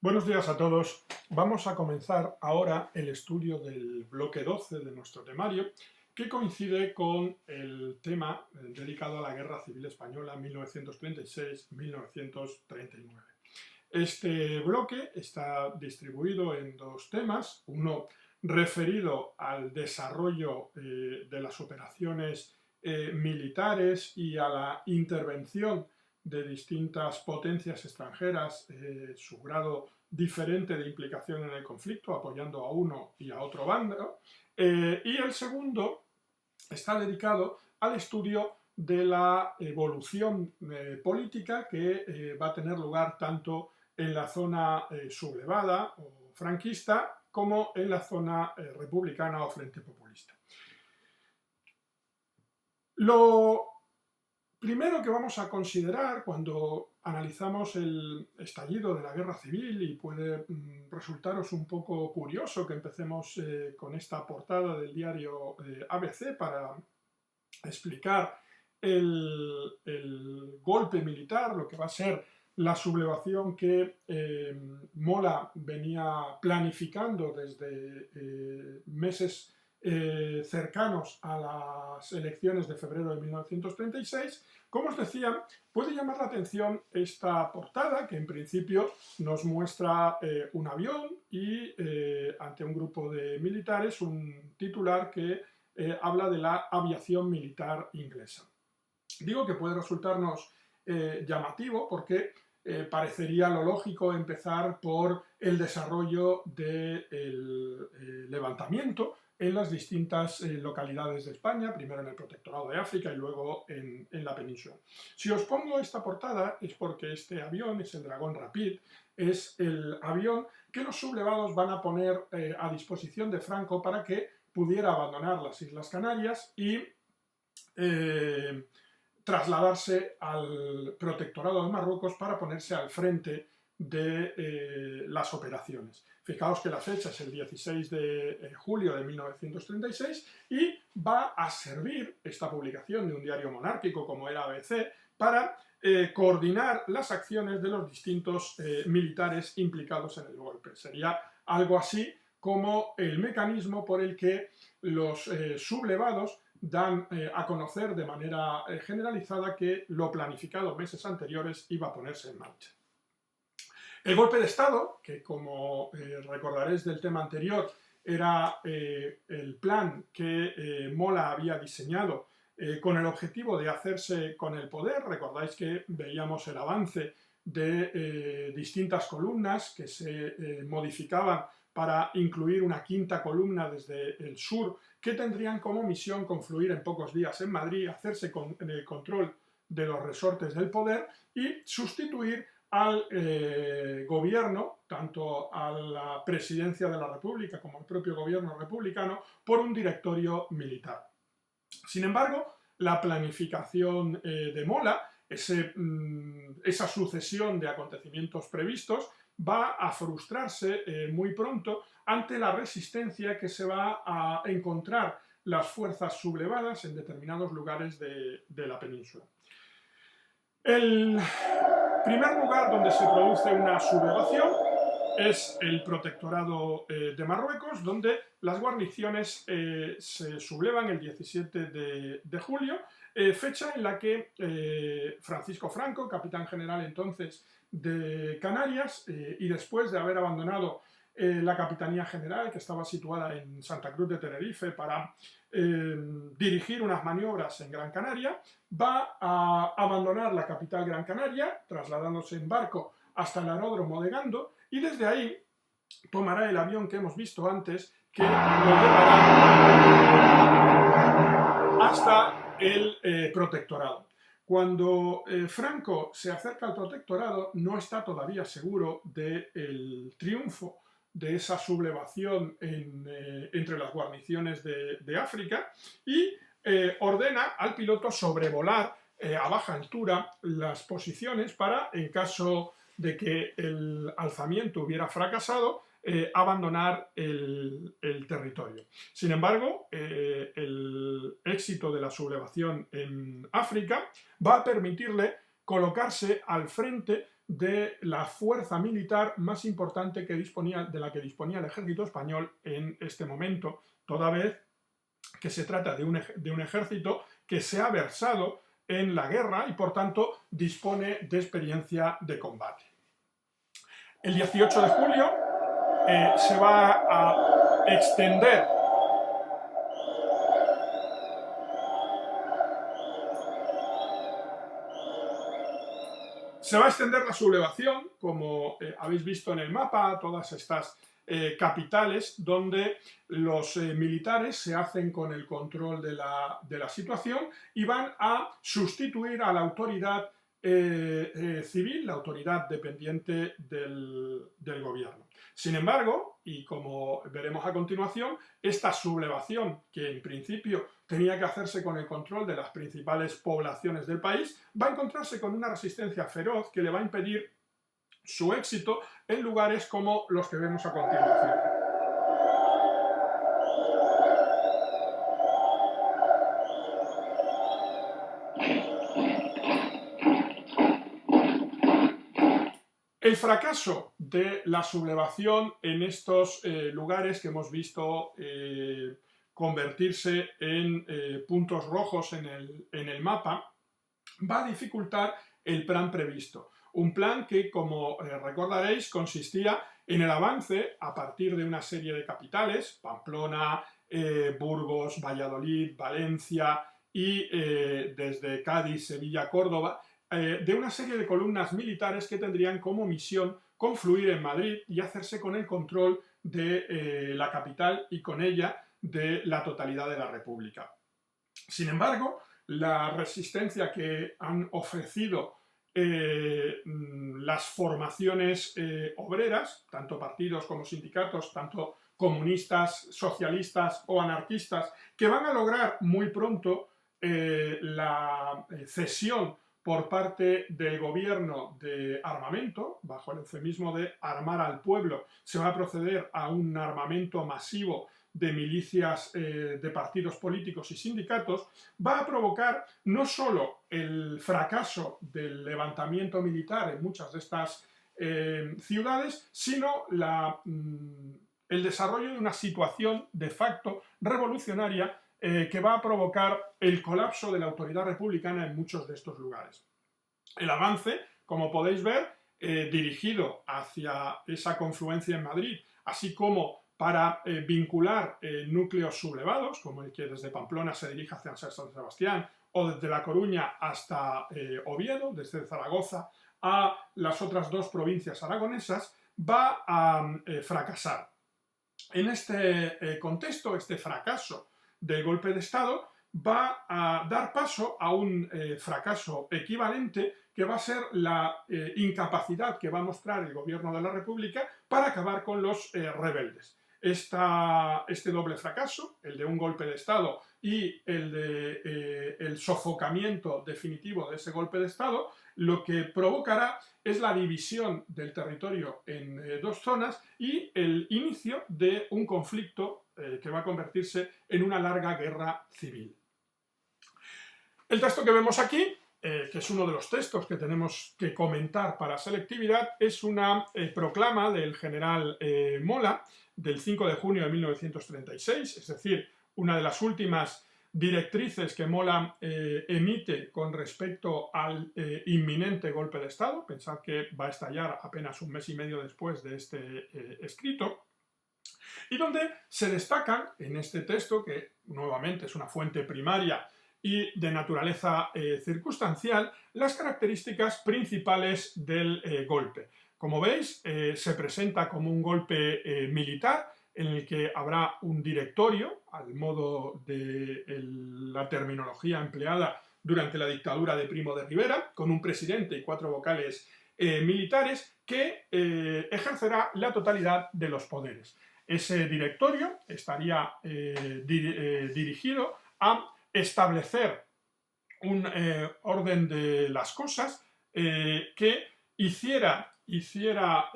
Buenos días a todos. Vamos a comenzar ahora el estudio del bloque 12 de nuestro temario, que coincide con el tema dedicado a la Guerra Civil Española 1936-1939. Este bloque está distribuido en dos temas, uno referido al desarrollo de las operaciones militares y a la intervención de distintas potencias extranjeras, su grado diferente de implicación en el conflicto, apoyando a uno y a otro bando, y el segundo está dedicado al estudio de la evolución política que va a tener lugar tanto en la zona sublevada o franquista como en la zona republicana o frente populista. Lo primero que vamos a considerar cuando analizamos el estallido de la guerra civil, y puede resultaros un poco curioso que empecemos con esta portada del diario ABC para explicar el golpe militar, lo que va a ser la sublevación que Mola venía planificando desde meses cercanos a las elecciones de febrero de 1936. Como os decía, puede llamar la atención esta portada, que en principio nos muestra un avión y ante un grupo de militares un titular que habla de la aviación militar inglesa. Digo que puede resultarnos llamativo porque parecería lo lógico empezar por el desarrollo del levantamiento en las distintas localidades de España, primero en el Protectorado de África y luego en la península. Si os pongo esta portada es porque este avión es el Dragón Rapid, es el avión que los sublevados van a poner a disposición de Franco para que pudiera abandonar las Islas Canarias y trasladarse al Protectorado de Marruecos para ponerse al frente de las operaciones. Fijaos que la fecha es el 16 de julio de 1936 y va a servir esta publicación de un diario monárquico como era ABC para coordinar las acciones de los distintos militares implicados en el golpe. Sería algo así como el mecanismo por el que los sublevados dan a conocer de manera generalizada que lo planificado meses anteriores iba a ponerse en marcha. El golpe de Estado, que como recordaréis del tema anterior, era el plan que Mola había diseñado con el objetivo de hacerse con el poder. Recordáis que veíamos el avance de distintas columnas que se modificaban para incluir una quinta columna desde el sur, que tendrían como misión confluir en pocos días en Madrid, hacerse con el control de los resortes del poder y sustituir al gobierno, tanto a la presidencia de la República como al propio gobierno republicano, por un directorio militar. Sin embargo, la planificación de Mola, esa sucesión de acontecimientos previstos, va a frustrarse muy pronto ante la resistencia que se va a encontrar las fuerzas sublevadas en determinados lugares de la península. El primer lugar donde se produce una sublevación es el Protectorado de Marruecos, donde las guarniciones se sublevan el 17 de julio, fecha en la que Francisco Franco, capitán general entonces de Canarias, y después de haber abandonado la Capitanía General, que estaba situada en Santa Cruz de Tenerife, para dirigir unas maniobras en Gran Canaria, va a abandonar la capital Gran Canaria, trasladándose en barco hasta el aeródromo de Gando, y desde ahí tomará el avión que hemos visto antes, que lo llevará hasta el Protectorado. Cuando Franco se acerca al Protectorado, no está todavía seguro del triunfo de esa sublevación entre las guarniciones de África y ordena al piloto sobrevolar a baja altura las posiciones para, en caso de que el alzamiento hubiera fracasado, abandonar el territorio. Sin embargo, el éxito de la sublevación en África va a permitirle colocarse al frente de la fuerza militar más importante de la que disponía el ejército español en este momento, toda vez que se trata de un ejército que se ha versado en la guerra y por tanto dispone de experiencia de combate. El 18 de julio se va a extender la sublevación, como habéis visto en el mapa, todas estas capitales donde los militares se hacen con el control de la situación y van a sustituir a la autoridad civil, la autoridad dependiente del gobierno. Sin embargo, y como veremos a continuación, esta sublevación, que en principio tenía que hacerse con el control de las principales poblaciones del país, va a encontrarse con una resistencia feroz que le va a impedir su éxito en lugares como los que vemos a continuación. El fracaso de la sublevación en estos lugares que hemos visto convertirse en puntos rojos en el mapa va a dificultar el plan previsto. Un plan que, como recordaréis, consistía en el avance a partir de una serie de capitales, Pamplona, Burgos, Valladolid, Valencia y desde Cádiz, Sevilla, Córdoba, de una serie de columnas militares que tendrían como misión confluir en Madrid y hacerse con el control de la capital y con ella de la totalidad de la República. Sin embargo, la resistencia que han ofrecido las formaciones obreras, tanto partidos como sindicatos, tanto comunistas, socialistas o anarquistas, que van a lograr muy pronto la cesión por parte del gobierno de armamento, bajo el eufemismo de armar al pueblo, se va a proceder a un armamento masivo de milicias de partidos políticos y sindicatos, va a provocar no solo el fracaso del levantamiento militar en muchas de estas ciudades, sino el desarrollo de una situación de facto revolucionaria que va a provocar el colapso de la autoridad republicana en muchos de estos lugares. El avance, como podéis ver, dirigido hacia esa confluencia en Madrid, así como para vincular núcleos sublevados, como el que desde Pamplona se dirige hacia San Sebastián, o desde La Coruña hasta Oviedo, desde Zaragoza a las otras dos provincias aragonesas, va a fracasar. En este contexto, este fracaso del golpe de Estado va a dar paso a un fracaso equivalente que va a ser la incapacidad que va a mostrar el gobierno de la República para acabar con los rebeldes. Este doble fracaso, el de un golpe de Estado y el de el sofocamiento definitivo de ese golpe de Estado, lo que provocará es la división del territorio en dos zonas y el inicio de un conflicto que va a convertirse en una larga guerra civil. El texto que vemos aquí, que es uno de los textos que tenemos que comentar para selectividad, es una proclama del general Mola del 5 de junio de 1936, es decir, una de las últimas directrices que Mola emite con respecto al inminente golpe de Estado. Pensad que va a estallar apenas un mes y medio después de este escrito, y donde se destacan en este texto, que nuevamente es una fuente primaria y de naturaleza circunstancial, las características principales del golpe. Como veis, se presenta como un golpe militar en el que habrá un directorio, al modo de la terminología empleada durante la dictadura de Primo de Rivera, con un presidente y 4 vocales militares que ejercerá la totalidad de los poderes. Ese directorio estaría dirigido a establecer un orden de las cosas que hiciera hiciera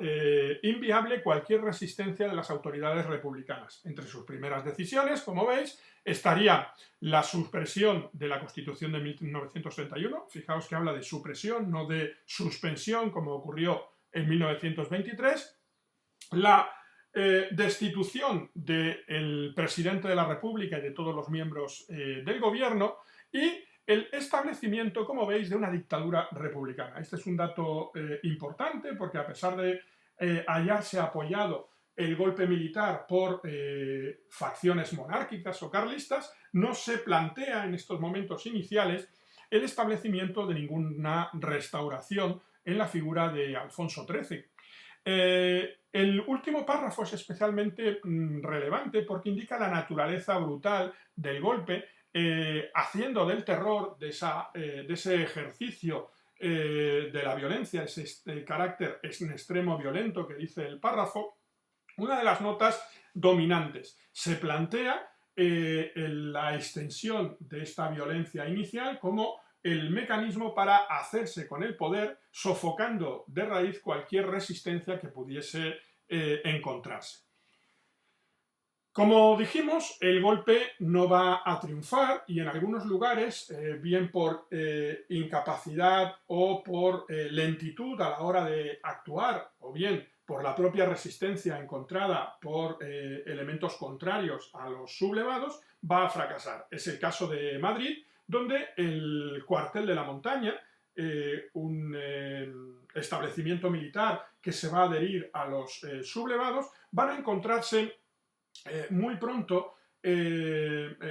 inviable cualquier resistencia de las autoridades republicanas. Entre sus primeras decisiones, como veis, estaría la supresión de la Constitución de 1931. Fijaos que habla de supresión, no de suspensión, como ocurrió en 1923. La destitución del presidente de la República y de todos los miembros del gobierno y el establecimiento, como veis, de una dictadura republicana. Este es un dato importante porque a pesar de hallarse apoyado el golpe militar por facciones monárquicas o carlistas, no se plantea en estos momentos iniciales el establecimiento de ninguna restauración en la figura de Alfonso XIII. El último párrafo es especialmente relevante porque indica la naturaleza brutal del golpe, haciendo del terror, de ese ejercicio de la violencia, ese carácter en extremo violento que dice el párrafo, una de las notas dominantes. Se plantea la extensión de esta violencia inicial como el mecanismo para hacerse con el poder, sofocando de raíz cualquier resistencia que pudiese encontrarse. Como dijimos, el golpe no va a triunfar y en algunos lugares, bien por incapacidad o por lentitud a la hora de actuar, o bien por la propia resistencia encontrada por elementos contrarios a los sublevados, va a fracasar. Es el caso de Madrid, donde el cuartel de la Montaña, un establecimiento militar que se va a adherir a los sublevados, van a encontrarse muy pronto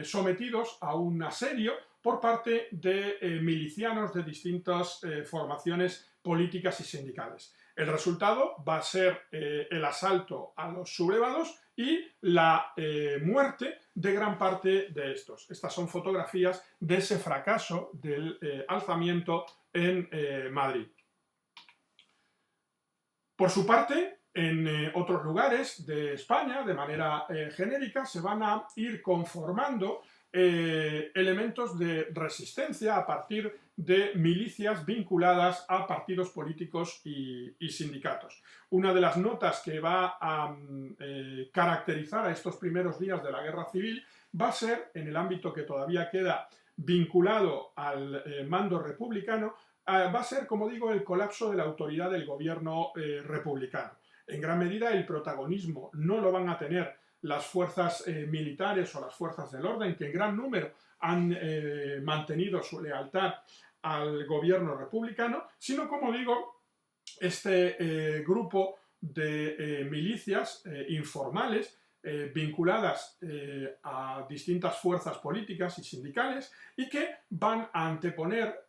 sometidos a un asedio por parte de milicianos de distintas formaciones políticas y sindicales. El resultado va a ser el asalto a los sublevados y la muerte de gran parte de estos. Estas son fotografías de ese fracaso del alzamiento en Madrid. Por su parte, en otros lugares de España, de manera genérica, se van a ir conformando elementos de resistencia a partir de milicias vinculadas a partidos políticos y sindicatos. Una de las notas que va a caracterizar a estos primeros días de la guerra civil va a ser, en el ámbito que todavía queda vinculado al mando republicano, va a ser, como digo, el colapso de la autoridad del gobierno republicano. En gran medida el protagonismo no lo van a tener las fuerzas militares o las fuerzas del orden, que en gran número han mantenido su lealtad al gobierno republicano, sino, como digo, este grupo de milicias informales vinculadas a distintas fuerzas políticas y sindicales y que van a anteponer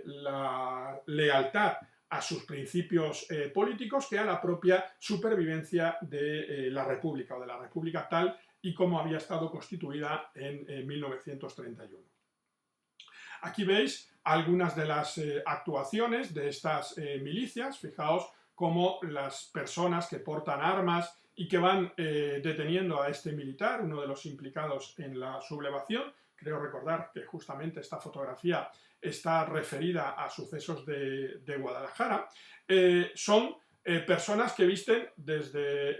la lealtad a sus principios políticos que a la propia supervivencia de la República o de la República tal y como había estado constituida en 1931. Aquí veis algunas de las actuaciones de estas milicias. Fijaos cómo las personas que portan armas y que van deteniendo a este militar, uno de los implicados en la sublevación. Creo recordar que justamente esta fotografía está referida a sucesos de Guadalajara. Son personas que visten desde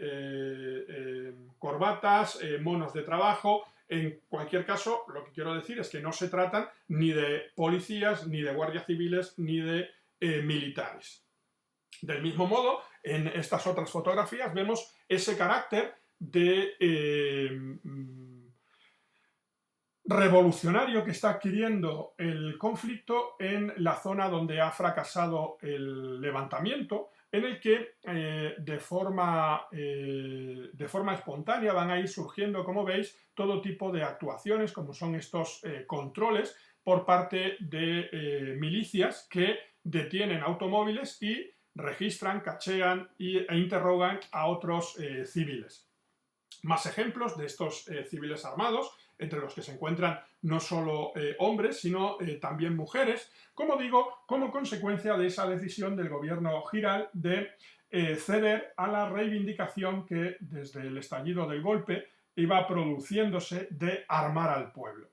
corbatas, monos de trabajo. En cualquier caso, lo que quiero decir es que no se tratan ni de policías, ni de guardias civiles, ni de militares. Del mismo modo, en estas otras fotografías vemos ese carácter de revolucionario que está adquiriendo el conflicto en la zona donde ha fracasado el levantamiento, en el que de forma espontánea van a ir surgiendo, como veis, todo tipo de actuaciones, como son estos controles por parte de milicias que detienen automóviles y registran, cachean e interrogan a otros civiles. Más ejemplos de estos civiles armados, entre los que se encuentran no solo hombres, sino también mujeres, como digo, como consecuencia de esa decisión del gobierno Giral de ceder a la reivindicación que desde el estallido del golpe iba produciéndose de armar al pueblo.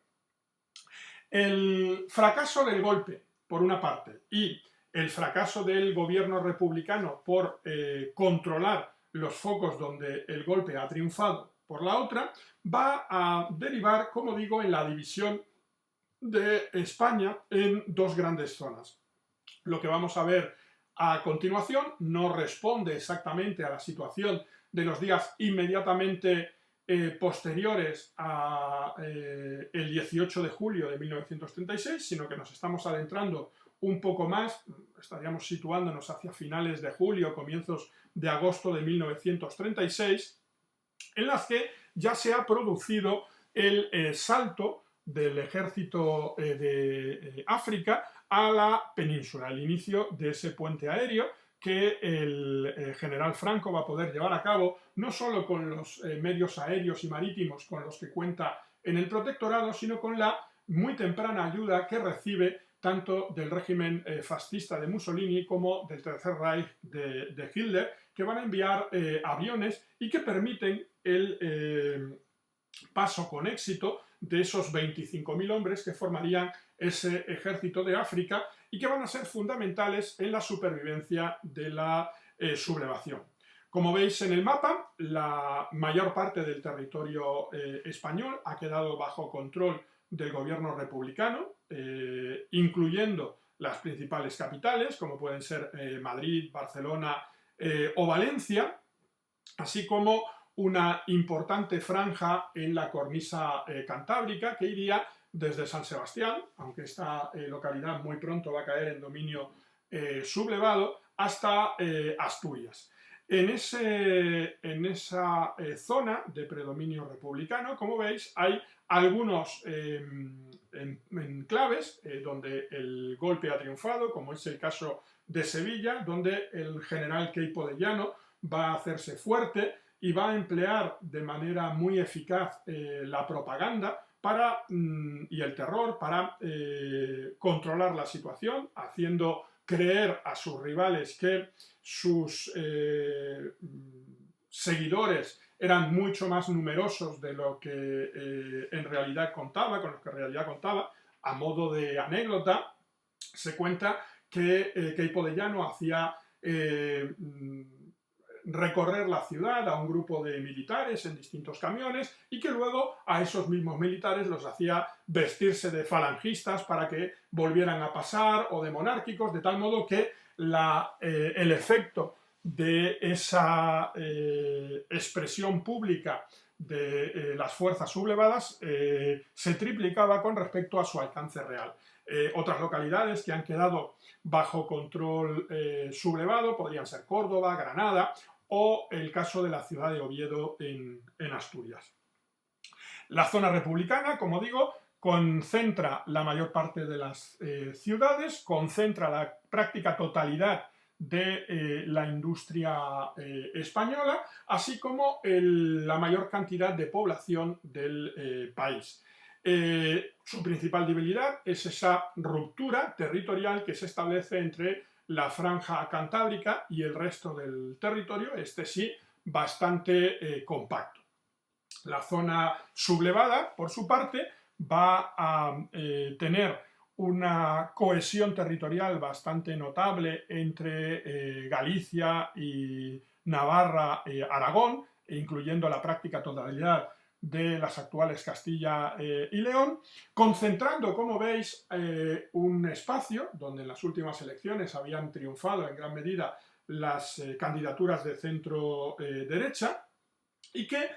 El fracaso del golpe, por una parte, y el fracaso del gobierno republicano por controlar los focos donde el golpe ha triunfado por la otra, va a derivar, como digo, en la división de España en dos grandes zonas. Lo que vamos a ver a continuación no responde exactamente a la situación de los días inmediatamente posteriores a el 18 de julio de 1936, sino que nos estamos adentrando un poco más, estaríamos situándonos hacia finales de julio, comienzos de agosto de 1936, en las que ya se ha producido el salto del ejército de África a la península, el inicio de ese puente aéreo que el general Franco va a poder llevar a cabo no solo con los medios aéreos y marítimos con los que cuenta en el protectorado, sino con la muy temprana ayuda que recibe tanto del régimen fascista de Mussolini como del Tercer Reich de Hitler, que van a enviar aviones y que permiten el paso con éxito de esos 25.000 hombres que formarían ese ejército de África y que van a ser fundamentales en la supervivencia de la sublevación. Como veis en el mapa, la mayor parte del territorio español ha quedado bajo control del gobierno republicano, incluyendo las principales capitales, como pueden ser Madrid, Barcelona o Valencia, así como una importante franja en la cornisa cantábrica que iría desde San Sebastián, aunque esta localidad muy pronto va a caer en dominio sublevado, hasta Asturias. En esa zona de predominio republicano, como veis, hay algunos enclaves donde el golpe ha triunfado, como es el caso de Sevilla, donde el general Queipo de Llano va a hacerse fuerte y va a emplear de manera muy eficaz la propaganda y el terror para controlar la situación, haciendo creer a sus rivales que sus seguidores eran mucho más numerosos de lo que en realidad contaba, con lo que en realidad contaba. A modo de anécdota, se cuenta que Queipo de Llano hacía recorrer la ciudad a un grupo de militares en distintos camiones y que luego a esos mismos militares los hacía vestirse de falangistas para que volvieran a pasar o de monárquicos, de tal modo que el efecto de esa expresión pública de las fuerzas sublevadas se triplicaba con respecto a su alcance real. Otras localidades que han quedado bajo control sublevado podrían ser Córdoba, Granada o el caso de la ciudad de Oviedo en Asturias. La zona republicana, como digo, concentra la mayor parte de las ciudades, concentra la práctica totalidad de la industria española, así como la mayor cantidad de población del país. Su principal debilidad es esa ruptura territorial que se establece entre la franja cantábrica y el resto del territorio, este sí, bastante compacto. La zona sublevada, por su parte, va a tener una cohesión territorial bastante notable entre Galicia y Navarra, Aragón, incluyendo la práctica totalidad de las actuales Castilla y León, concentrando, como veis, un espacio donde en las últimas elecciones habían triunfado en gran medida las candidaturas de centro-derecha y que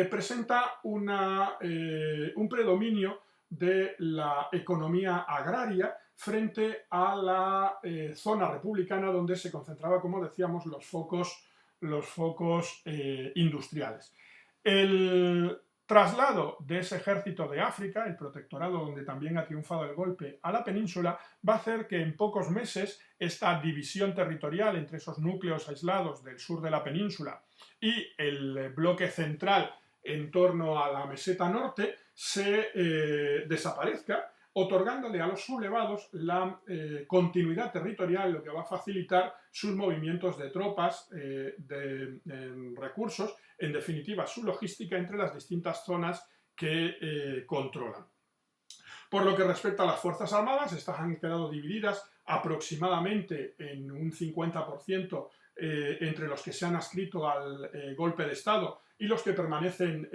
presenta un predominio de la economía agraria frente a la zona republicana donde se concentraba, como decíamos, los focos industriales. El traslado de ese ejército de África, el protectorado donde también ha triunfado el golpe, a la península, va a hacer que en pocos meses esta división territorial entre esos núcleos aislados del sur de la península y el bloque central en torno a la meseta norte se desaparezca, otorgándole a los sublevados la continuidad territorial, lo que va a facilitar sus movimientos de tropas, de recursos, en definitiva su logística entre las distintas zonas que controlan. Por lo que respecta a las Fuerzas Armadas, estas han quedado divididas aproximadamente en un 50% entre los que se han adscrito al golpe de Estado y los que permanecen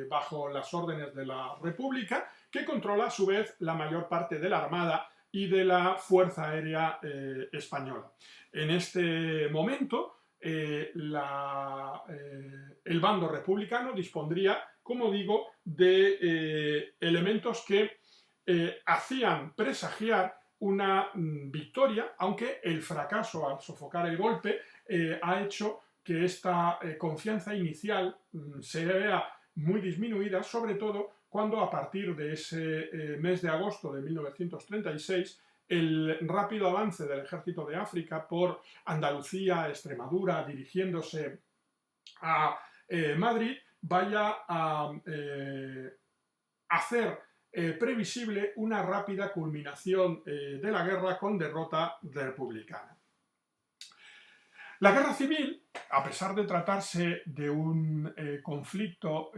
bajo las órdenes de la República, que controla a su vez la mayor parte de la Armada y de la Fuerza Aérea Española. En este momento, el bando republicano dispondría, como digo, de elementos que hacían presagiar una victoria, aunque el fracaso al sofocar el golpe ha hecho que esta confianza inicial se vea muy disminuida, sobre todo cuando a partir de ese mes de agosto de 1936 el rápido avance del ejército de África por Andalucía, Extremadura, dirigiéndose a Madrid, vaya a hacer previsible una rápida culminación de la guerra con derrota republicana. La guerra civil, a pesar de tratarse de un conflicto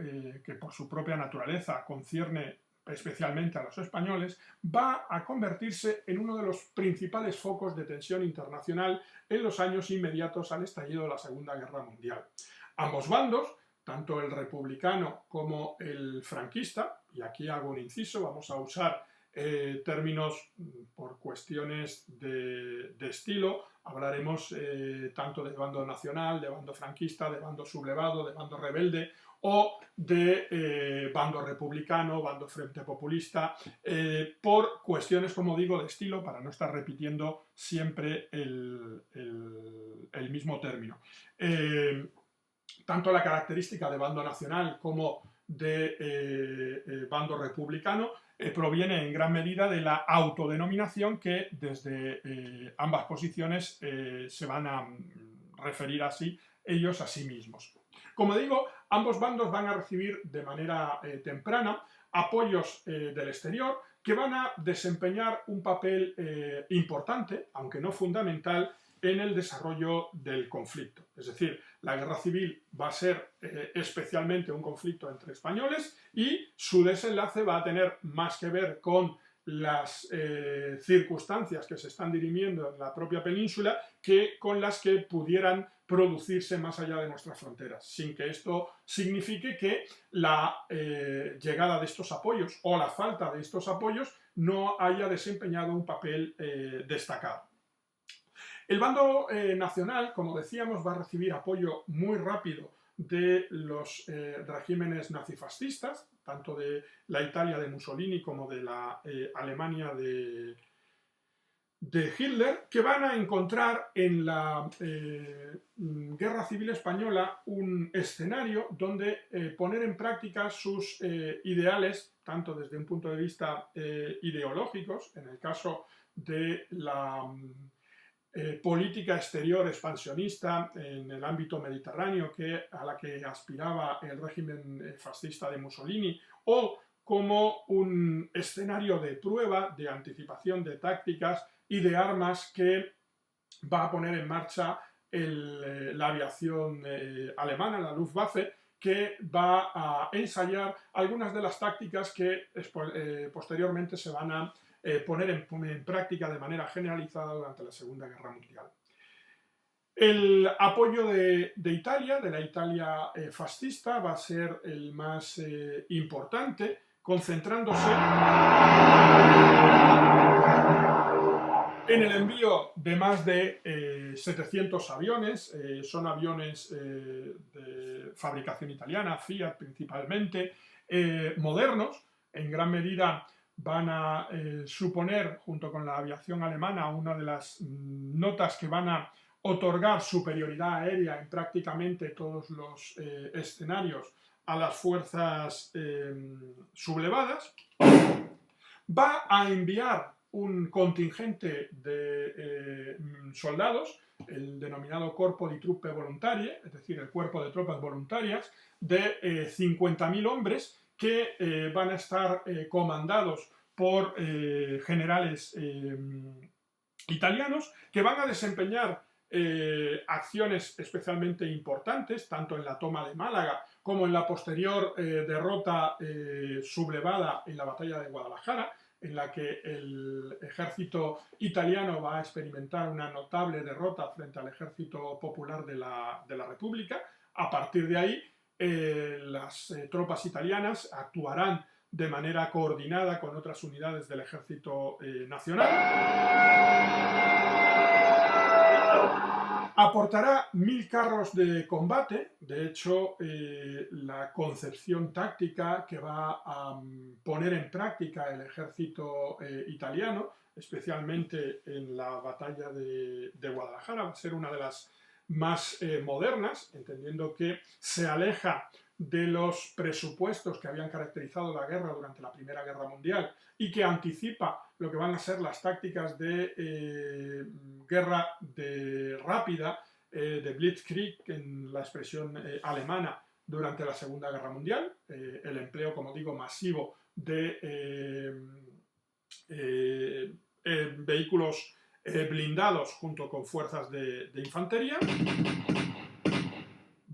que por su propia naturaleza concierne especialmente a los españoles, va a convertirse en uno de los principales focos de tensión internacional en los años inmediatos al estallido de la Segunda Guerra Mundial. Ambos bandos, tanto el republicano como el franquista, y aquí hago un inciso, vamos a usar términos por cuestiones de estilo, hablaremos tanto de bando nacional, de bando franquista, de bando sublevado, de bando rebelde o de bando republicano, bando frente populista, por cuestiones, como digo, de estilo, para no estar repitiendo siempre el mismo término. Tanto la característica de bando nacional como de bando republicano proviene en gran medida de la autodenominación que desde ambas posiciones se van a referir así ellos a sí mismos. Como digo, ambos bandos van a recibir de manera temprana apoyos del exterior que van a desempeñar un papel importante, aunque no fundamental, en el desarrollo del conflicto. Es decir, la guerra civil va a ser especialmente un conflicto entre españoles y su desenlace va a tener más que ver con las circunstancias que se están dirimiendo en la propia península que con las que pudieran producirse más allá de nuestras fronteras, sin que esto signifique que la llegada de estos apoyos o la falta de estos apoyos no haya desempeñado un papel destacado. El bando nacional, como decíamos, va a recibir apoyo muy rápido de los regímenes nazifascistas, tanto de la Italia de Mussolini como de la Alemania de Hitler, que van a encontrar en la Guerra Civil Española un escenario donde poner en práctica sus ideales, tanto desde un punto de vista ideológicos, en el caso de la política exterior expansionista en el ámbito mediterráneo a la que aspiraba el régimen fascista de Mussolini, o como un escenario de prueba, de anticipación de tácticas y de armas que va a poner en marcha la aviación alemana, la Luftwaffe, que va a ensayar algunas de las tácticas que posteriormente se van a poner en práctica de manera generalizada durante la Segunda Guerra Mundial. El apoyo de Italia, de la Italia fascista, va a ser el más importante, concentrándose en el envío de más de 700 aviones. Son aviones de fabricación italiana, Fiat principalmente, modernos, en gran medida van a suponer, junto con la aviación alemana, una de las notas que van a otorgar superioridad aérea en prácticamente todos los escenarios a las fuerzas sublevadas. Va a enviar un contingente de soldados, el denominado Corpo di Truppe Volontarie, es decir, el cuerpo de tropas voluntarias, de 50.000 hombres que van a estar comandados por generales italianos que van a desempeñar acciones especialmente importantes, tanto en la toma de Málaga como en la posterior derrota sublevada en la batalla de Guadalajara, en la que el ejército italiano va a experimentar una notable derrota frente al ejército popular de la República. A partir de ahí, las tropas italianas actuarán de manera coordinada con otras unidades del ejército nacional. Aportará 1000 carros de combate. De hecho, la concepción táctica que va a poner en práctica el ejército italiano, especialmente en la batalla de Guadalajara, va a ser una de las más modernas, entendiendo que se aleja de los presupuestos que habían caracterizado la guerra durante la Primera Guerra Mundial y que anticipa lo que van a ser las tácticas de guerra rápida, de Blitzkrieg, en la expresión alemana, durante la Segunda Guerra Mundial, el empleo, como digo, masivo de vehículos blindados junto con fuerzas de infantería.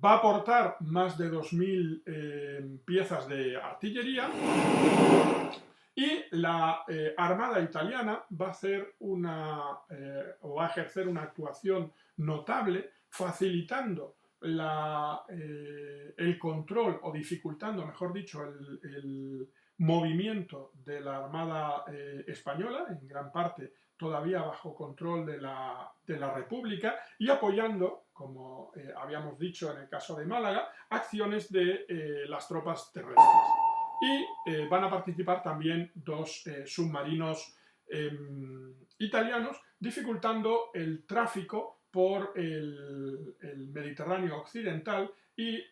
Va a aportar más de 2000 piezas de artillería y la Armada italiana va a hacer o va a ejercer una actuación notable facilitando el control o dificultando, mejor dicho, el movimiento de la Armada española, en gran parte todavía bajo control de la República, y apoyando, como habíamos dicho en el caso de Málaga, acciones de las tropas terrestres. Y van a participar también 2 submarinos italianos, dificultando el tráfico por el Mediterráneo occidental y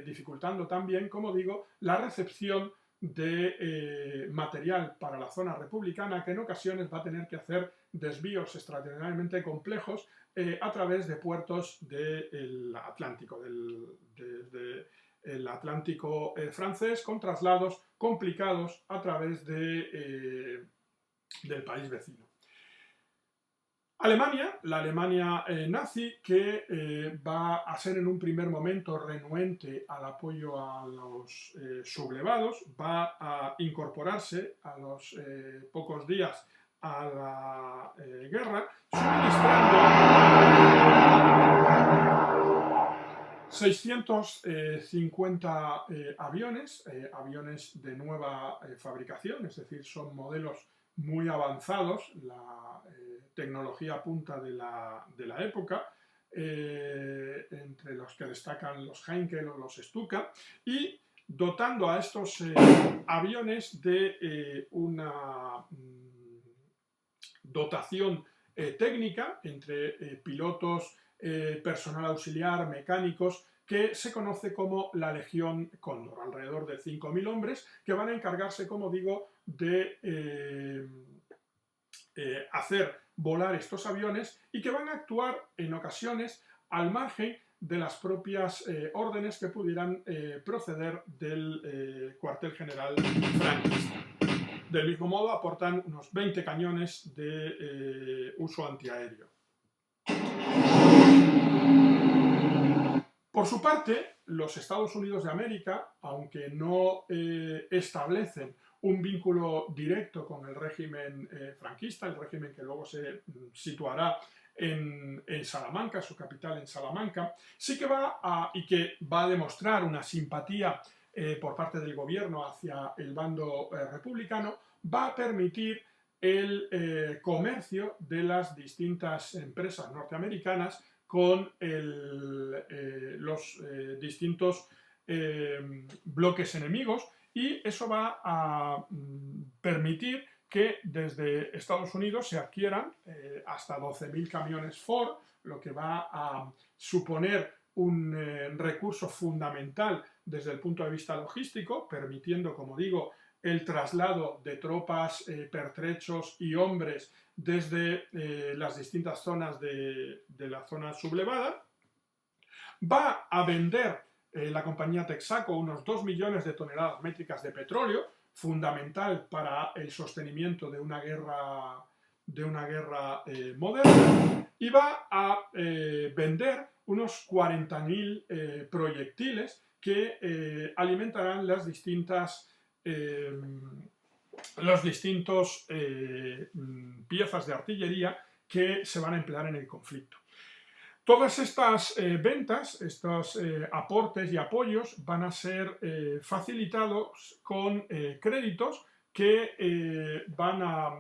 dificultando también, como digo, la recepción de material para la zona republicana, que en ocasiones va a tener que hacer desvíos extraordinariamente complejos a través de puertos del Atlántico, el Atlántico francés, con traslados complicados a través del país vecino. Alemania, la Alemania nazi, que va a ser en un primer momento renuente al apoyo a los sublevados, va a incorporarse a los pocos días a la guerra, suministrando 650 aviones de nueva fabricación, es decir, son modelos muy avanzados, la tecnología punta de la época, entre los que destacan los Heinkel o los Stuka, y dotando a estos aviones de una dotación técnica entre pilotos, personal auxiliar, mecánicos, que se conoce como la Legión Cóndor, alrededor de 5000 hombres que van a encargarse, como digo, de hacer volar estos aviones y que van a actuar en ocasiones al margen de las propias órdenes que pudieran proceder del cuartel general franquista. Del mismo modo, aportan unos 20 cañones de uso antiaéreo. Por su parte, los Estados Unidos de América, aunque no establecen un vínculo directo con el régimen franquista, el régimen que luego se situará en Salamanca, su capital en Salamanca, sí que va a demostrar una simpatía por parte del gobierno hacia el bando republicano, va a permitir el comercio de las distintas empresas norteamericanas con los distintos bloques enemigos, y eso va a permitir que desde Estados Unidos se adquieran hasta 12.000 camiones Ford, lo que va a suponer un recurso fundamental desde el punto de vista logístico, permitiendo, como digo, el traslado de tropas, pertrechos y hombres desde las distintas zonas de la zona sublevada. Va a vender la compañía Texaco unos 2 millones de toneladas métricas de petróleo, fundamental para el sostenimiento de una guerra moderna, y va a vender unos 40.000 proyectiles que alimentarán las distintas los distintos piezas de artillería que se van a emplear en el conflicto. Todas estas ventas, estos aportes y apoyos van a ser facilitados con créditos que van a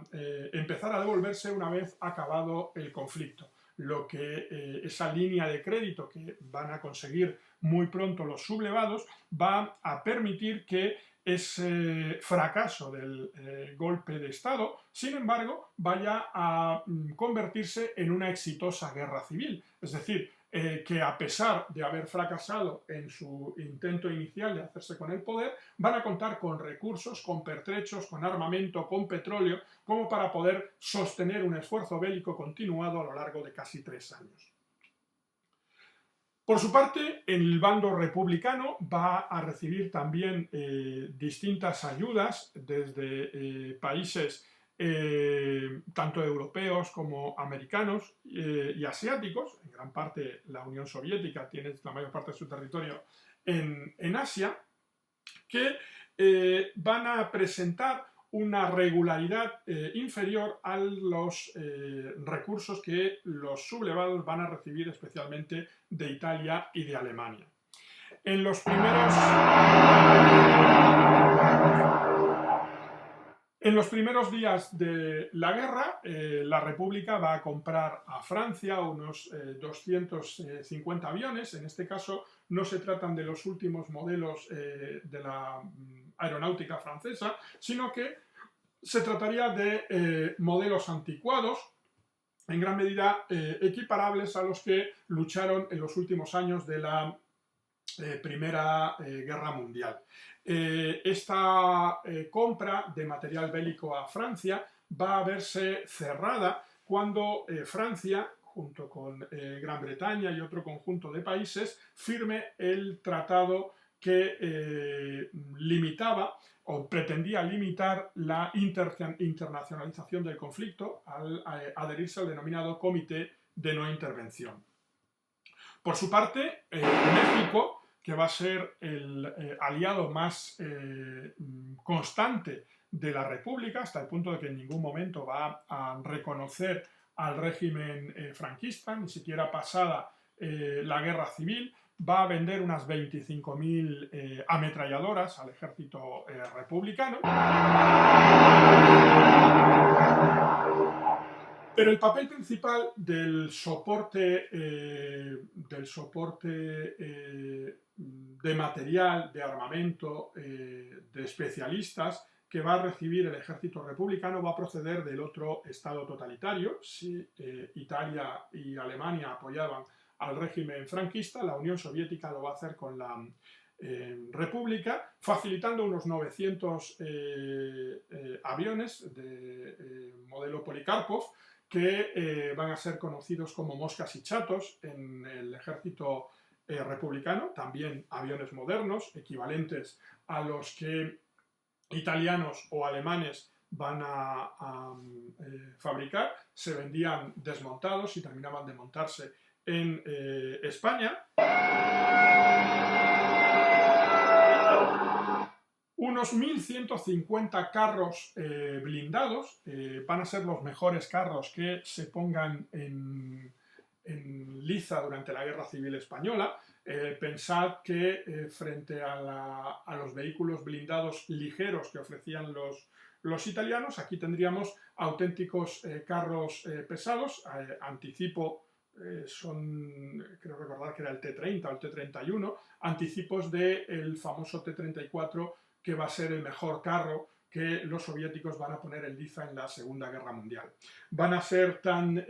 empezar a devolverse una vez acabado el conflicto. Lo que esa línea de crédito que van a conseguir muy pronto los sublevados va a permitir que ese fracaso del golpe de Estado, sin embargo, vaya a convertirse en una exitosa guerra civil. Es decir, que a pesar de haber fracasado en su intento inicial de hacerse con el poder, van a contar con recursos, con pertrechos, con armamento, con petróleo, como para poder sostener un esfuerzo bélico continuado a lo largo de casi 3 años. Por su parte, el bando republicano va a recibir también distintas ayudas desde países tanto europeos como americanos y asiáticos. En gran parte la Unión Soviética tiene la mayor parte de su territorio en Asia, que van a presentar una regularidad inferior a los recursos que los sublevados van a recibir especialmente de Italia y de Alemania. En los primeros días de la guerra, la República va a comprar a Francia unos 250 aviones. En este caso no se tratan de los últimos modelos de la aeronáutica francesa, sino que se trataría de modelos anticuados, en gran medida equiparables a los que lucharon en los últimos años de la Primera Guerra Mundial. Esta compra de material bélico a Francia va a verse cerrada cuando Francia, junto con Gran Bretaña y otro conjunto de países, firme el tratado que limitaba o pretendía limitar la internacionalización del conflicto al adherirse al denominado Comité de No Intervención. Por su parte, México, que va a ser el aliado más constante de la República, hasta el punto de que en ningún momento va a reconocer al régimen franquista, ni siquiera pasada la guerra civil, va a vender unas 25.000 ametralladoras al ejército republicano. Pero el papel principal del soporte de material, de armamento, de especialistas que va a recibir el ejército republicano va a proceder del otro estado totalitario. Si Italia y Alemania apoyaban al régimen franquista, la Unión Soviética lo va a hacer con la República, facilitando unos 900 aviones de modelo Polikarpov, que van a ser conocidos como moscas y chatos en el ejército republicano, también aviones modernos, equivalentes a los que italianos o alemanes van a fabricar, se vendían desmontados y terminaban de montarse en España. Unos 1.150 carros blindados van a ser los mejores carros que se pongan en liza durante la Guerra Civil Española. Pensad que frente a los vehículos blindados ligeros que ofrecían los italianos, aquí tendríamos auténticos carros pesados. Anticipo, creo recordar que era el T-30 o el T-31, anticipos del famoso T-34, que va a ser el mejor carro que los soviéticos van a poner en liza en la Segunda Guerra Mundial. Van a ser tan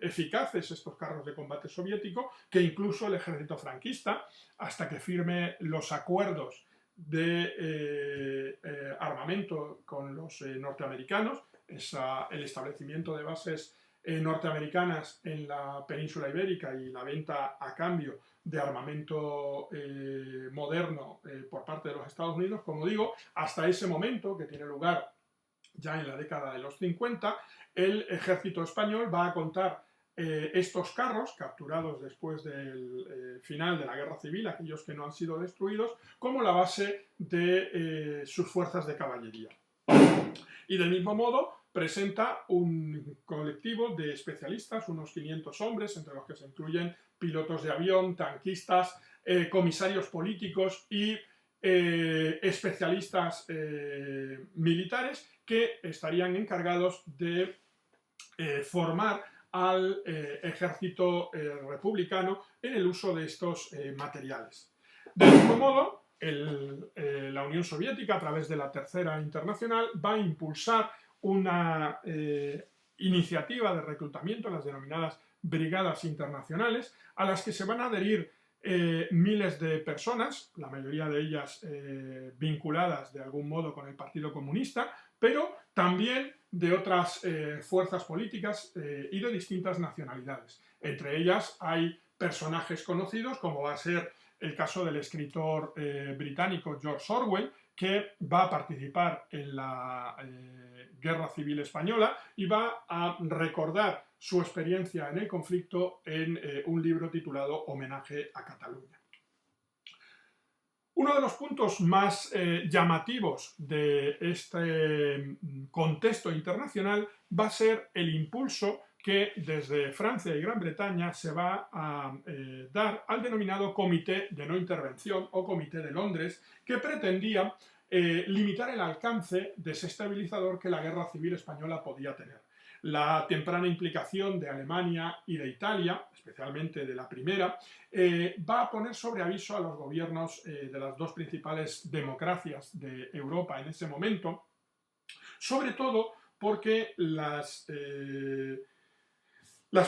eficaces estos carros de combate soviético que incluso el ejército franquista, hasta que firme los acuerdos de armamento con los norteamericanos, el establecimiento de bases norteamericanas en la península ibérica y la venta a cambio de armamento moderno por parte de los Estados Unidos, como digo, hasta ese momento, que tiene lugar ya en la década de los 50, el ejército español va a contar estos carros, capturados después del final de la Guerra Civil, aquellos que no han sido destruidos, como la base de sus fuerzas de caballería. Y del mismo modo presenta un colectivo de especialistas, unos 500 hombres, entre los que se incluyen pilotos de avión, tanquistas, comisarios políticos y especialistas militares que estarían encargados de formar al ejército republicano en el uso de estos materiales. Del mismo modo, la Unión Soviética, a través de la Tercera Internacional, va a impulsar una iniciativa de reclutamiento, las denominadas brigadas internacionales, a las que se van a adherir miles de personas, la mayoría de ellas vinculadas de algún modo con el Partido Comunista, pero también de otras fuerzas políticas y de distintas nacionalidades. Entre ellas hay personajes conocidos, como va a ser el caso del escritor británico George Orwell, que va a participar en la Guerra Civil Española y va a recordar su experiencia en el conflicto en un libro titulado Homenaje a Cataluña. Uno de los puntos más llamativos de este contexto internacional va a ser el impulso que desde Francia y Gran Bretaña se va a dar al denominado Comité de No Intervención o Comité de Londres, que pretendía limitar el alcance desestabilizador que la Guerra Civil Española podía tener. La temprana implicación de Alemania y de Italia, especialmente de la primera, va a poner sobre aviso a los gobiernos de las dos principales democracias de Europa en ese momento, sobre todo porque las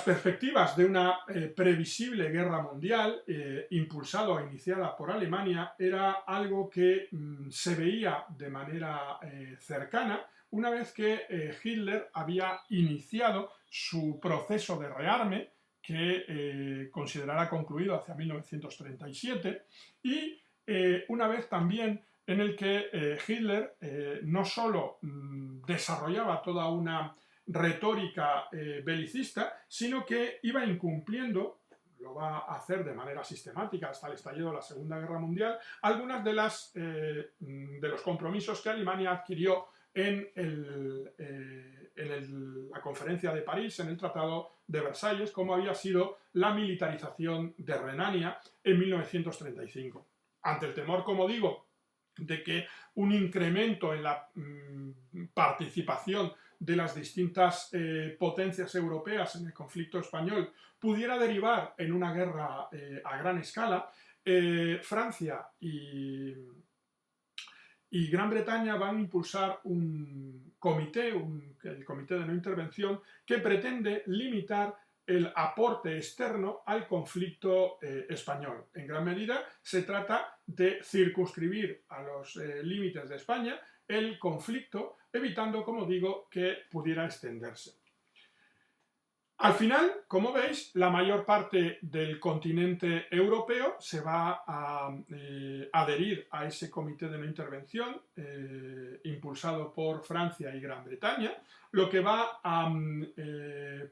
perspectivas de una previsible guerra mundial, impulsada o iniciada por Alemania, era algo que se veía de manera cercana una vez que Hitler había iniciado su proceso de rearme, que considerará concluido hacia 1937, y una vez también en el que Hitler no solo desarrollaba toda una retórica belicista, sino que iba incumpliendo, lo va a hacer de manera sistemática hasta el estallido de la Segunda Guerra Mundial, algunas de los compromisos que Alemania adquirió en la Conferencia de París, en el Tratado de Versalles, como había sido la militarización de Renania en 1935. Ante el temor, como digo, de que un incremento en la participación de las distintas potencias europeas en el conflicto español pudiera derivar en una guerra a gran escala, Francia y Gran Bretaña van a impulsar un comité, el Comité de No Intervención, que pretende limitar el aporte externo al conflicto español. En gran medida se trata de circunscribir a los límites de España el conflicto, evitando, como digo, que pudiera extenderse. Al final, como veis, la mayor parte del continente europeo se va a adherir a ese comité de no intervención impulsado por Francia y Gran Bretaña, lo que va a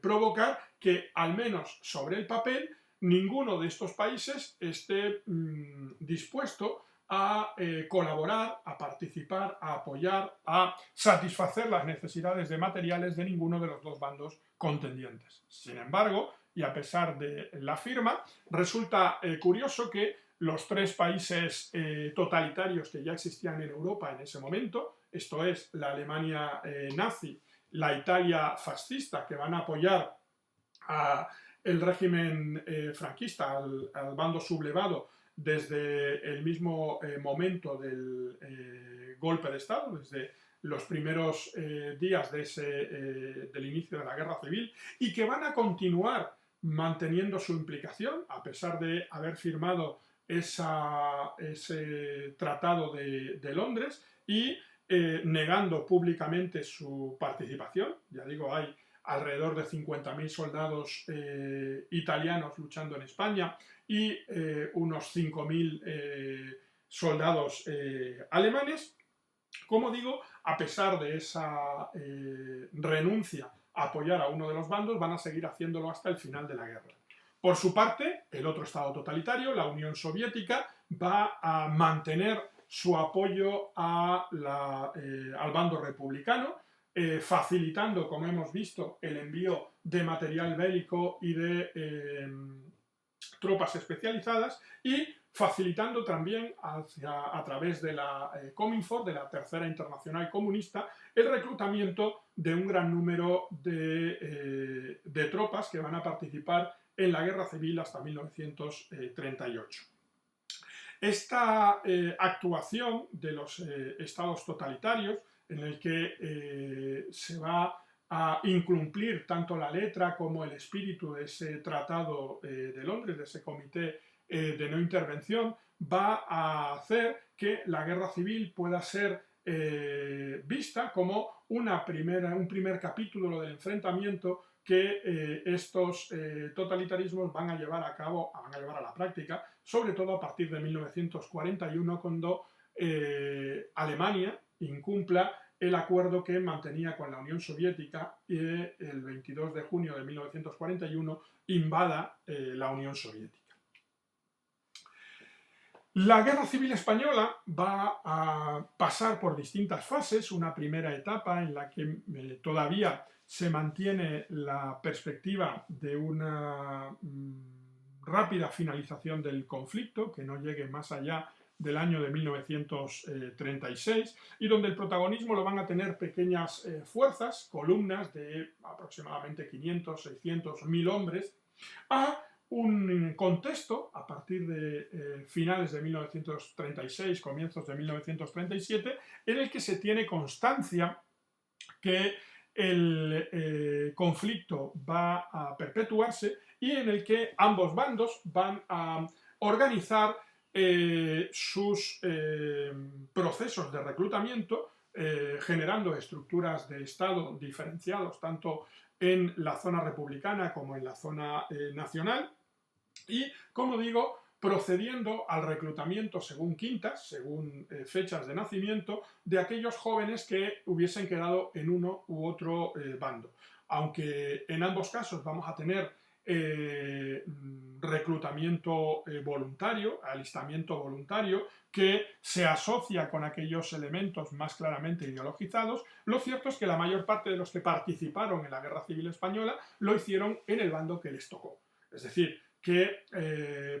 provocar que, al menos sobre el papel, ninguno de estos países esté dispuesto a colaborar, a participar, a apoyar, a satisfacer las necesidades de materiales de ninguno de los dos bandos contendientes. Sin embargo, y a pesar de la firma, resulta curioso que los tres países totalitarios que ya existían en Europa en ese momento, esto es, la Alemania nazi, la Italia fascista, que van a apoyar el régimen franquista, al bando sublevado, desde el mismo momento del golpe de Estado, desde los primeros días del inicio de la Guerra Civil, y que van a continuar manteniendo su implicación, a pesar de haber firmado ese tratado de Londres y negando públicamente su participación. Ya digo, hay alrededor de 50.000 soldados italianos luchando en España y unos 5.000 soldados alemanes. Como digo, a pesar de esa renuncia a apoyar a uno de los bandos, van a seguir haciéndolo hasta el final de la guerra. Por su parte, el otro estado totalitario, la Unión Soviética, va a mantener su apoyo al bando republicano, facilitando, como hemos visto, el envío de material bélico y de tropas especializadas, y facilitando también a través de la Cominform, de la Tercera Internacional Comunista, el reclutamiento de un gran número de tropas que van a participar en la guerra civil hasta 1938. Esta actuación de los estados totalitarios, en el que se va a incumplir tanto la letra como el espíritu de ese tratado de Londres, de ese comité de no intervención, va a hacer que la guerra civil pueda ser vista como un primer capítulo del enfrentamiento que estos totalitarismos van a llevar a cabo, van a llevar a la práctica, sobre todo a partir de 1941, cuando Alemania incumpla el acuerdo que mantenía con la Unión Soviética y el 22 de junio de 1941 invada la Unión Soviética. La Guerra Civil Española va a pasar por distintas fases. Una primera etapa en la que todavía se mantiene la perspectiva de una rápida finalización del conflicto, que no llegue más allá del año de 1936, y donde el protagonismo lo van a tener pequeñas fuerzas, columnas de aproximadamente 500, 600, 1000 hombres, a un contexto a partir de finales de 1936, comienzos de 1937, en el que se tiene constancia que el conflicto va a perpetuarse y en el que ambos bandos van a organizar sus procesos de reclutamiento, generando estructuras de Estado diferenciados tanto en la zona republicana como en la zona nacional, y, como digo, procediendo al reclutamiento según quintas, según fechas de nacimiento, de aquellos jóvenes que hubiesen quedado en uno u otro bando. Aunque en ambos casos vamos a tener reclutamiento voluntario, alistamiento voluntario, que se asocia con aquellos elementos más claramente ideologizados, lo cierto es que la mayor parte de los que participaron en la Guerra Civil Española lo hicieron en el bando que les tocó. Es decir, que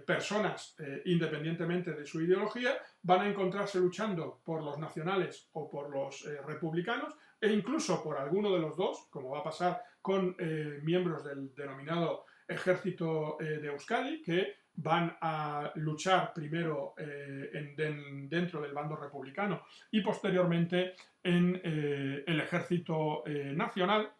personas, independientemente de su ideología, van a encontrarse luchando por los nacionales o por los republicanos, e incluso por alguno de los dos, como va a pasar con miembros del denominado Ejército de Euskadi, que van a luchar primero dentro del bando republicano y posteriormente en el Ejército Nacional,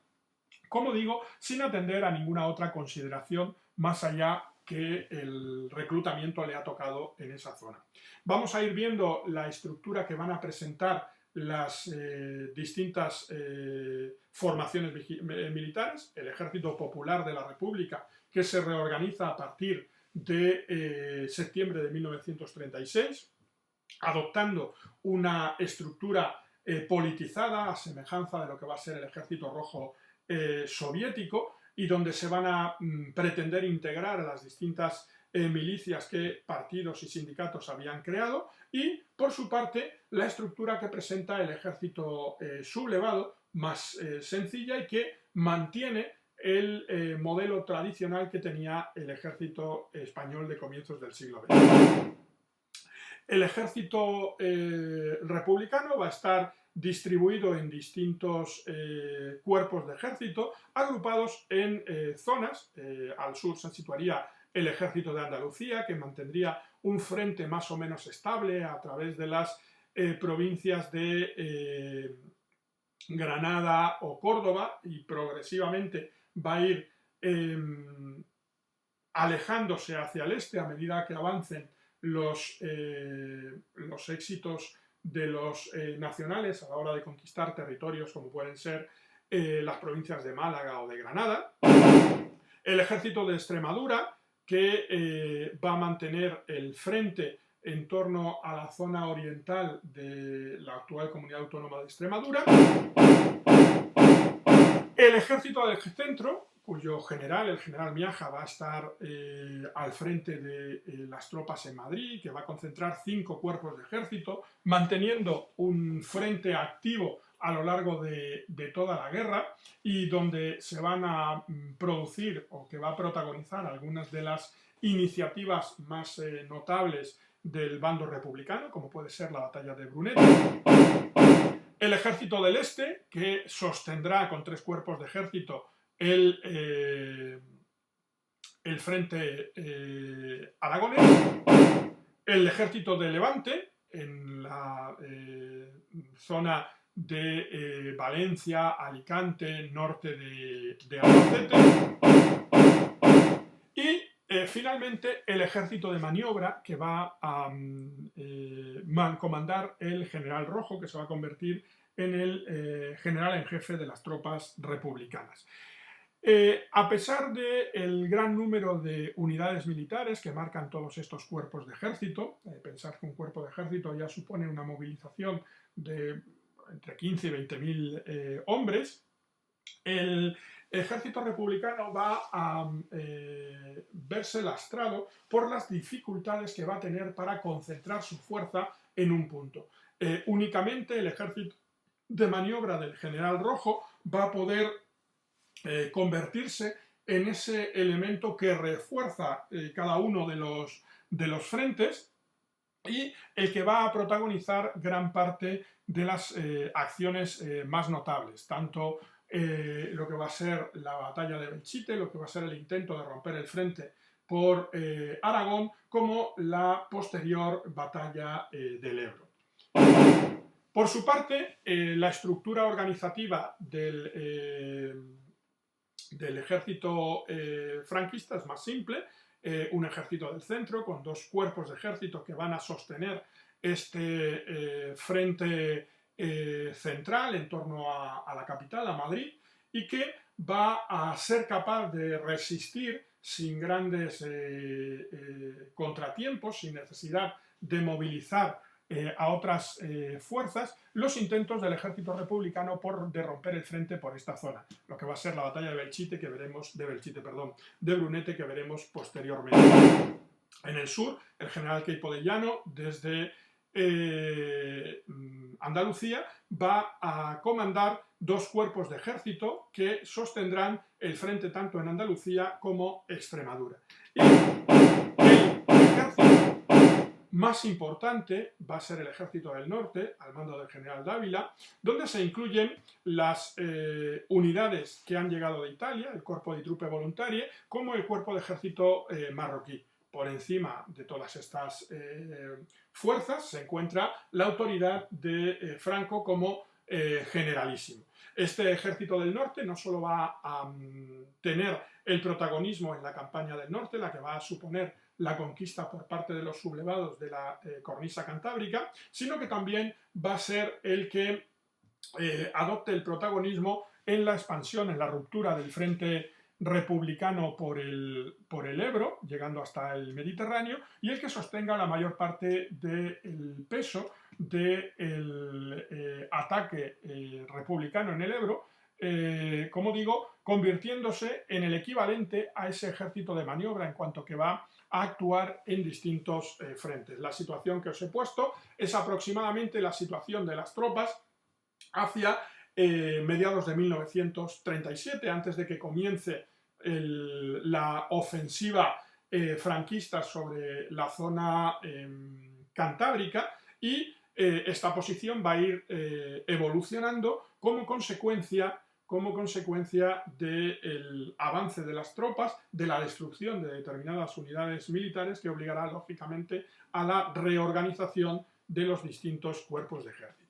como digo, sin atender a ninguna otra consideración más allá que el reclutamiento le ha tocado en esa zona. Vamos a ir viendo la estructura que van a presentar las distintas formaciones militares. El Ejército Popular de la República, que se reorganiza a partir de septiembre de 1936, adoptando una estructura politizada a semejanza de lo que va a ser el Ejército Rojo soviético, y donde se van a pretender integrar a las distintas milicias que partidos y sindicatos habían creado, y por su parte la estructura que presenta el ejército sublevado, más sencilla, y que mantiene el modelo tradicional que tenía el ejército español de comienzos del siglo XX. El ejército republicano va a estar distribuido en distintos cuerpos de ejército, agrupados en zonas. Al sur se situaría el ejército de Andalucía, que mantendría un frente más o menos estable a través de las provincias de Granada o Córdoba, y progresivamente va a ir alejándose hacia el este a medida que avancen los éxitos de los nacionales a la hora de conquistar territorios como pueden ser las provincias de Málaga o de Granada. El ejército de Extremadura, que va a mantener el frente en torno a la zona oriental de la actual Comunidad Autónoma de Extremadura. El ejército del centro, cuyo general, el general Miaja, va a estar al frente de las tropas en Madrid, que va a concentrar 5 cuerpos de ejército, manteniendo un frente activo a lo largo de toda la guerra y donde se van a producir o que va a protagonizar algunas de las iniciativas más notables del bando republicano, como puede ser la batalla de Brunete. El ejército del Este, que sostendrá con 3 cuerpos de ejército el frente aragonés. El ejército de Levante, en la zona de Valencia, Alicante, norte de Albacete. Y finalmente el ejército de maniobra, que va a comandar el general Rojo, que se va a convertir en el general en jefe de las tropas republicanas. A pesar del gran número de unidades militares que marcan todos estos cuerpos de ejército, pensar que un cuerpo de ejército ya supone una movilización de entre 15 y 20.000 hombres, el ejército republicano va a verse lastrado por las dificultades que va a tener para concentrar su fuerza en un punto. Únicamente el ejército de maniobra del general Rojo va a poder convertirse en ese elemento que refuerza cada uno de los frentes y el que va a protagonizar gran parte de las acciones más notables, tanto lo que va a ser la batalla de Belchite, lo que va a ser el intento de romper el frente por Aragón, como la posterior batalla del Ebro. Por su parte, la estructura organizativa del ejército franquista es más simple, un ejército del centro con 2 cuerpos de ejército que van a sostener este frente central en torno a la capital, a Madrid, y que va a ser capaz de resistir sin grandes contratiempos, sin necesidad de movilizar a otras fuerzas, los intentos del ejército republicano de romper el frente por esta zona, lo que va a ser la batalla de Belchite, de Brunete, que veremos posteriormente. En el sur, el general Queipo de Llano, desde Andalucía, va a comandar 2 cuerpos de ejército que sostendrán el frente tanto en Andalucía como Extremadura. Y el ejército más importante va a ser el ejército del norte, al mando del general Dávila, donde se incluyen las unidades que han llegado de Italia, el Corpo di Truppe Volontarie, como el cuerpo de ejército marroquí. Por encima de todas estas fuerzas se encuentra la autoridad de Franco como generalísimo. Este ejército del norte no solo va a tener el protagonismo en la campaña del norte, la que va a suponer la conquista por parte de los sublevados de la cornisa cantábrica, sino que también va a ser el que adopte el protagonismo en la expansión, en la ruptura del frente republicano por el Ebro, llegando hasta el Mediterráneo, y el que sostenga la mayor parte del peso del ataque republicano en el Ebro, como digo, convirtiéndose en el equivalente a ese ejército de maniobra en cuanto que va a actuar en distintos frentes. La situación que os he puesto es aproximadamente la situación de las tropas hacia mediados de 1937, antes de que comience la ofensiva franquista sobre la zona cantábrica, y esta posición va a ir evolucionando como consecuencia del avance de las tropas, de la destrucción de determinadas unidades militares, que obligará lógicamente a la reorganización de los distintos cuerpos de ejército.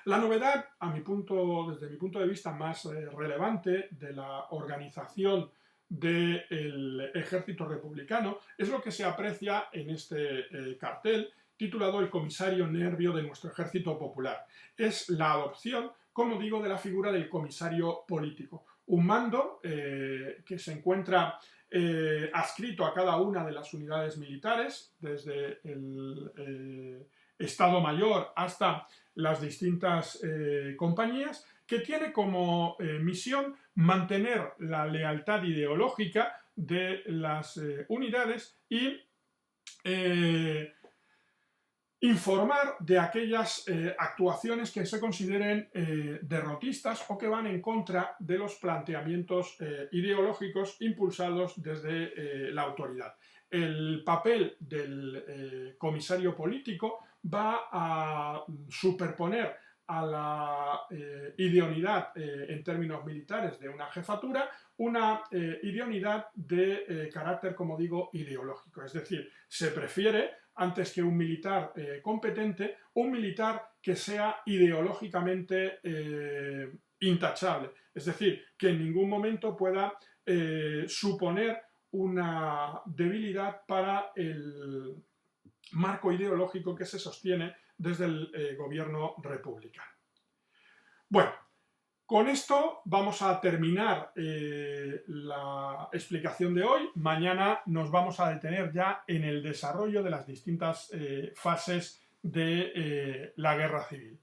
La novedad, desde mi punto de vista más relevante de la organización del ejército republicano, es lo que se aprecia en este cartel titulado El comisario nervio de nuestro ejército popular. Es la adopción, como digo, de la figura del comisario político, un mando que se encuentra adscrito a cada una de las unidades militares, desde Estado Mayor hasta las distintas compañías, que tiene como misión mantener la lealtad ideológica de las unidades y informar de aquellas actuaciones que se consideren derrotistas o que van en contra de los planteamientos ideológicos impulsados desde la autoridad. El papel del comisario político va a superponer a la idoneidad en términos militares de una jefatura, una idoneidad de carácter, como digo, ideológico. Es decir, se prefiere, antes que un militar competente, un militar que sea ideológicamente intachable. Es decir, que en ningún momento pueda suponer una debilidad para el marco ideológico que se sostiene desde el gobierno republicano. Bueno, con esto vamos a terminar la explicación de hoy. Mañana nos vamos a detener ya en el desarrollo de las distintas fases de la guerra civil.